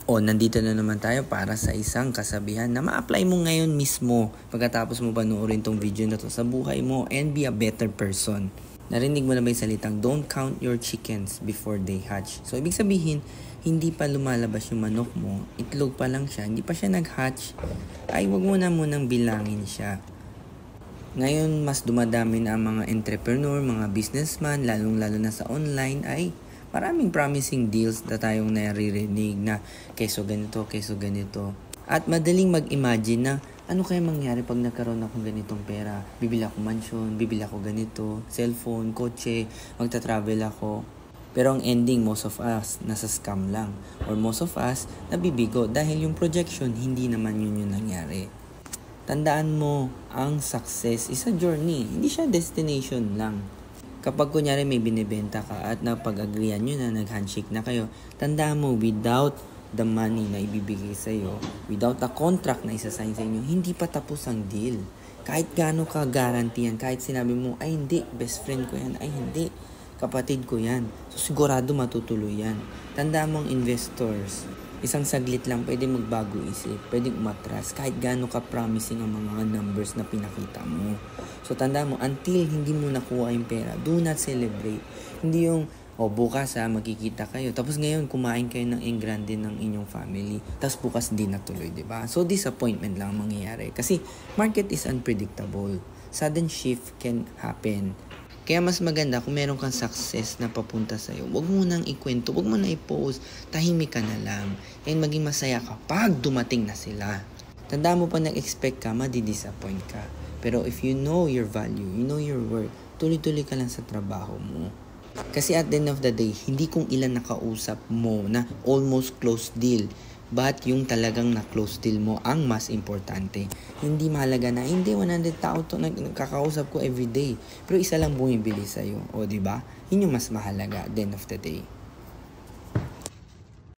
O, nandito na naman tayo para sa isang kasabihan na ma-apply mo ngayon mismo pagkatapos mo panoorin tong video na to sa buhay mo and be a better person. Narinig mo na ba yung salitang, don't count your chickens before they hatch? So, ibig sabihin, hindi pa lumalabas yung manok mo, itlog pa lang siya, hindi pa siya nag-hatch, ay wag mo na munang bilangin siya. Ngayon, mas dumadami na ang mga entrepreneur, mga businessman, lalong-lalo na sa online, ay maraming promising deals na tayong naririnig na keso ganito. At madaling mag-imagine na ano kaya mangyari pag nagkaroon ako ganitong pera? Bibili ako mansion, bibili ako ganito, cellphone, kotse, magta-travel ako. Pero ang ending, most of us, nasa scam lang. Or most of us, nabibigo dahil yung projection, hindi naman yun yung nangyari. Tandaan mo, ang success is a journey, hindi siya destination lang. Kapag kunyari may binibenta ka at napag-agreean nyo na nag-handshake na kayo, tandaan mo, without the money na ibibigay sa'yo, without the contract na isasign sa inyo, hindi pa tapos ang deal. Kahit gaano ka guarantee yan, kahit sinabi mo, ay hindi, best friend ko yan, ay hindi, kapatid ko yan. So sigurado matutuloy yan. Tandaan mo ang investors, isang saglit lang, pwede magbago isip, pwede umatras, kahit gaano ka promising ang mga numbers na pinakita mo. So tandaan mo, until hindi mo nakuha yung pera, do not celebrate. Hindi yung, bukas magkikita kayo. Tapos ngayon, kumain kayo ng engrande ng inyong family. Tapos bukas di natuloy, diba? So disappointment lang mangyayari. Kasi market is unpredictable. Sudden shift can happen. Kaya mas maganda kung meron kang success na papunta sa'yo, huwag mo nang ikwento, huwag mo nang i-post, tahimik ka na lang. And maging masaya ka pag dumating na sila. Tandaan mo pa nag-expect ka, madi-disappoint ka. Pero if you know your value, you know your worth, tuloy-tuloy ka lang sa trabaho mo. Kasi at the end of the day, hindi kung ilan nakausap mo na almost close deal, but yung talagang na-close deal mo ang mas importante. Hindi mahalaga na, hindi 100 tao to nagkakausap ko everyday. Pero isa lang bumibili sa'yo. O diba? Yun yung mas mahalaga at the end of the day.